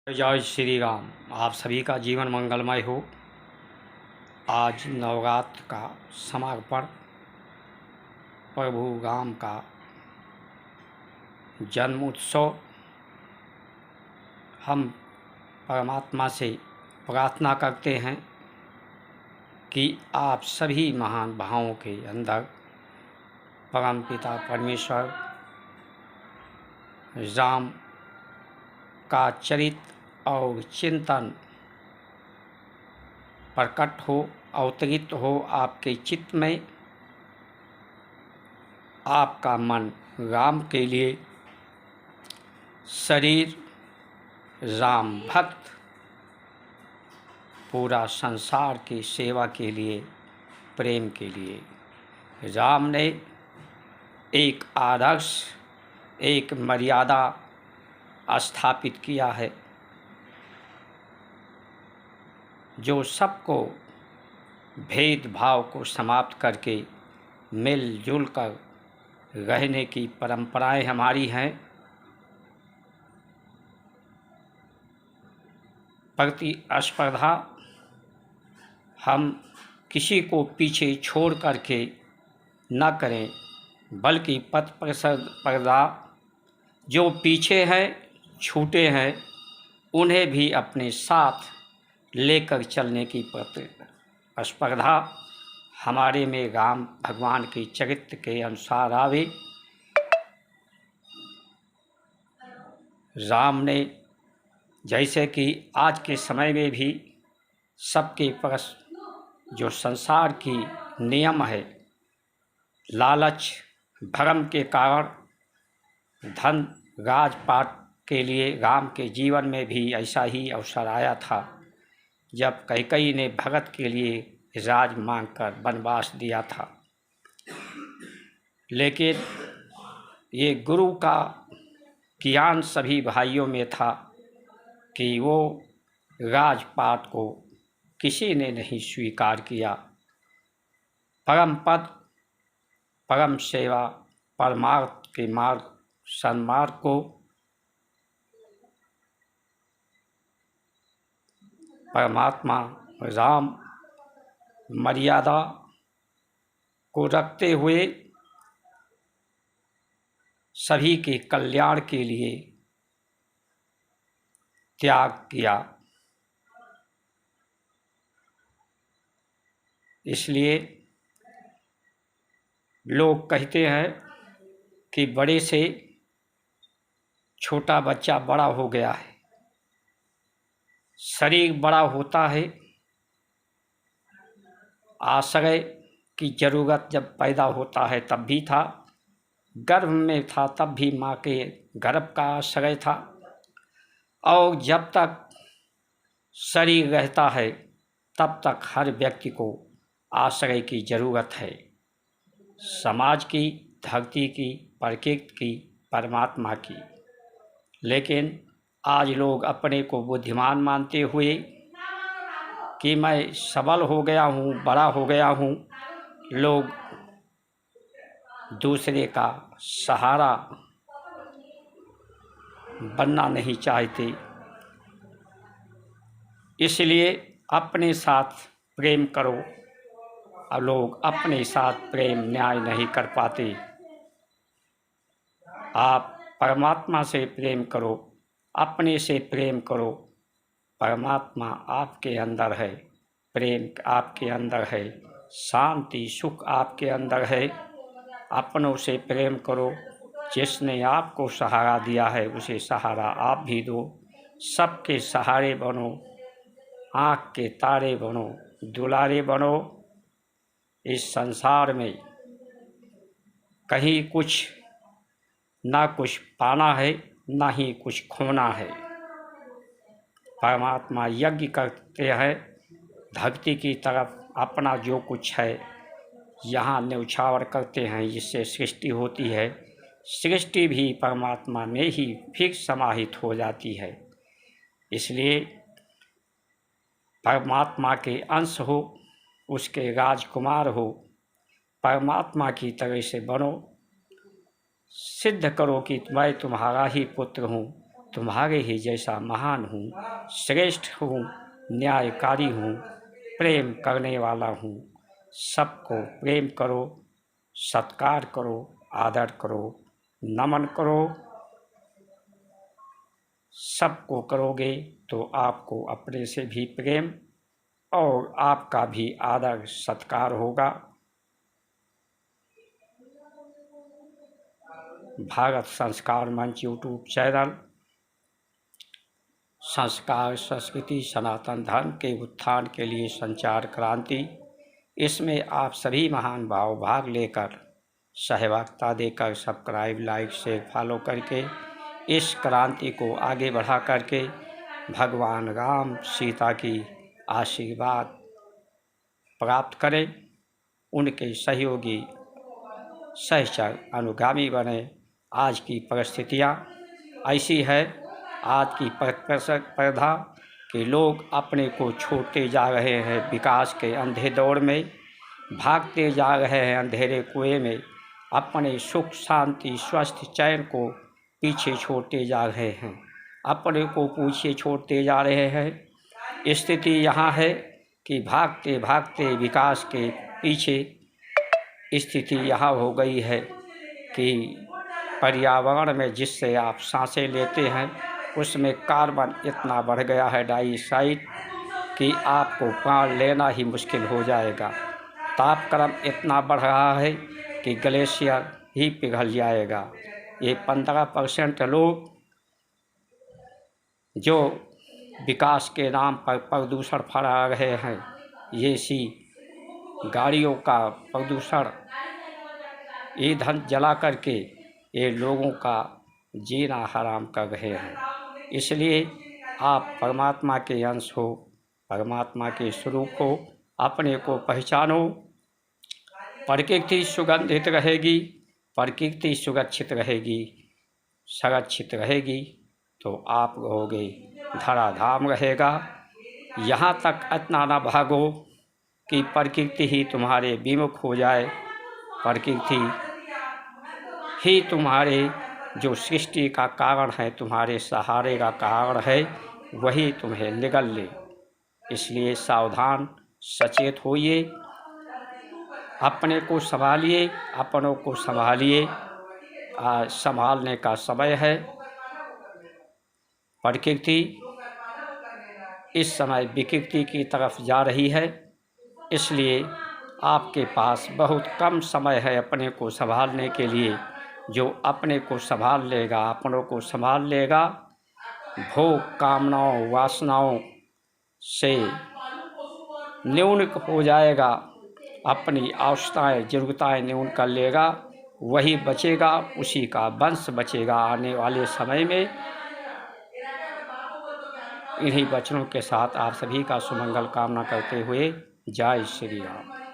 जय श्री राम। आप सभी का जीवन मंगलमय हो। आज नवरात्र का समापन, प्रभु राम का जन्म उत्सव। हम परमात्मा से प्रार्थना करते हैं कि आप सभी महान भावों के अंदर परमपिता परमेश्वर राम का चरित्र और चिंतन प्रकट हो, अवतरित हो आपके चित्त में। आपका मन राम के लिए, शरीर राम भक्त, पूरा संसार की सेवा के लिए, प्रेम के लिए। राम ने एक आदर्श, एक मर्यादा स्थापित किया है जो सबको भेदभाव को समाप्त करके मिलजुल कर रहने की परंपराएं हमारी हैं। प्रतिस्पर्धा हम किसी को पीछे छोड़ करके न करें, बल्कि प्रतिस्पर्धा जो पीछे हैं, छूटे हैं, उन्हें भी अपने साथ लेकर चलने की प्रतिस्पर्धा हमारे में राम भगवान के चरित्र के अनुसार आवे। राम ने, जैसे कि आज के समय में भी सबके पास जो संसार की नियम है, लालच भरम के कारण धन राजपाट के लिए राम के जीवन में भी ऐसा ही अवसर आया था, जब कैकेयी ने भरत के लिए राज मांगकर वनवास दिया था। लेकिन ये गुरु का ज्ञान सभी भाइयों में था कि वो राजपाट को किसी ने नहीं स्वीकार किया। परम पद, परम सेवा, परमार्थ के मार्ग, सन्मार्ग को परमात्मा राम मर्यादा को रखते हुए सभी के कल्याण के लिए त्याग किया। इसलिए लोग कहते हैं कि बड़े से छोटा बच्चा बड़ा हो गया है, शरीर बड़ा होता है, आश्रय की जरूरत जब पैदा होता है तब भी था, गर्भ में था तब भी माँ के गर्भ का आश्रय था, और जब तक शरीर रहता है तब तक हर व्यक्ति को आश्रय की जरूरत है, समाज की, धरती की, प्रकृति की, परमात्मा की। लेकिन आज लोग अपने को बुद्धिमान मानते हुए कि मैं सबल हो गया हूँ, बड़ा हो गया हूँ, लोग दूसरे का सहारा बनना नहीं चाहते। इसलिए अपने साथ प्रेम करो, और लोग अपने साथ प्रेम न्याय नहीं कर पाते। आप परमात्मा से प्रेम करो, अपने से प्रेम करो। परमात्मा आपके अंदर है, प्रेम आपके अंदर है, शांति सुख आपके अंदर है। अपनों से प्रेम करो, जिसने आपको सहारा दिया है उसे सहारा आप भी दो। सबके सहारे बनो, आँख के तारे बनो, दुलारे बनो। इस संसार में कहीं कुछ ना कुछ पाना है, ना ही कुछ खोना है। परमात्मा यज्ञ करते हैं धरती की तरफ, अपना जो कुछ है यहाँ न्यौछावर करते हैं, जिससे सृष्टि होती है। सृष्टि भी परमात्मा में ही फिर समाहित हो जाती है। इसलिए परमात्मा के अंश हो, उसके राजकुमार हो, परमात्मा की तरह से बनो। सिद्ध करो कि मैं तुम्हारा ही पुत्र हूँ, तुम्हारे ही जैसा महान हूँ, श्रेष्ठ हूँ, न्यायकारी हूँ, प्रेम करने वाला हूँ। सबको प्रेम करो, सत्कार करो, आदर करो, नमन करो। सबको करोगे तो आपको अपने से भी प्रेम और आपका भी आदर सत्कार होगा। भारत संस्कार मंच यूट्यूब चैनल संस्कार, संस्कृति, सनातन धर्म के उत्थान के लिए संचार क्रांति, इसमें आप सभी महान भाव भाग लेकर सहभागिता देकर सब्सक्राइब, लाइक, शेयर, फॉलो करके इस क्रांति को आगे बढ़ा करके भगवान राम सीता की आशीर्वाद प्राप्त करें, उनके सहयोगी सहचर अनुगामी बने। आज की परिस्थितियाँ ऐसी है, आज की प्रतिस्पर्धा कि लोग अपने को छोड़ते जा रहे हैं, विकास के अंधे दौड़ में भागते जा रहे हैं, अंधेरे कुएं में अपने सुख, शांति, स्वस्थ, चैन को पीछे छोड़ते जा रहे हैं, अपने को पीछे छोड़ते जा रहे हैं। स्थिति यहाँ है कि भागते भागते विकास के पीछे स्थिति यहाँ हो गई है कि पर्यावरण में जिससे आप सांसें लेते हैं उसमें कार्बन इतना बढ़ गया है डाइऑक्साइड कि आपको प्राण लेना ही मुश्किल हो जाएगा। तापक्रम इतना बढ़ रहा है कि ग्लेशियर ही पिघल जाएगा। ये 15% लोग जो विकास के नाम पर प्रदूषण फैला रहे हैं, ये सी गाड़ियों का प्रदूषण, ईंधन जला करके ये लोगों का जीना हराम कर रहे हैं। इसलिए आप परमात्मा के अंश हो, परमात्मा के स्वरूप हो, अपने को पहचानो। प्रकृति सुगंधित रहेगी, प्रकृति सुरक्षित रहेगी, संरक्षित रहेगी तो आप रहोगे, धराधाम रहेगा। यहाँ तक इतना ना भागो कि प्रकृति ही तुम्हारे विमुख हो जाए, प्रकृति ही तुम्हारे जो सृष्टि का कारण है, तुम्हारे सहारे का कारण है, वही तुम्हें निगल ले। इसलिए सावधान, सचेत होइए, अपने को संभालिए, अपनों को संभालिए। संभालने का समय है। प्रकृति इस समय विकृति की तरफ जा रही है, इसलिए आपके पास बहुत कम समय है अपने को संभालने के लिए। जो अपने को संभाल लेगा, अपनों को संभाल लेगा, भोग, कामनाओं, वासनाओं से न्यून हो जाएगा, अपनी आवश्यकताएं, जरूरताएं न्यून कर लेगा, वही बचेगा, उसी का वंश बचेगा आने वाले समय में। इन्हीं वचनों के साथ आप सभी का सुमंगल कामना करते हुए जय श्री राम।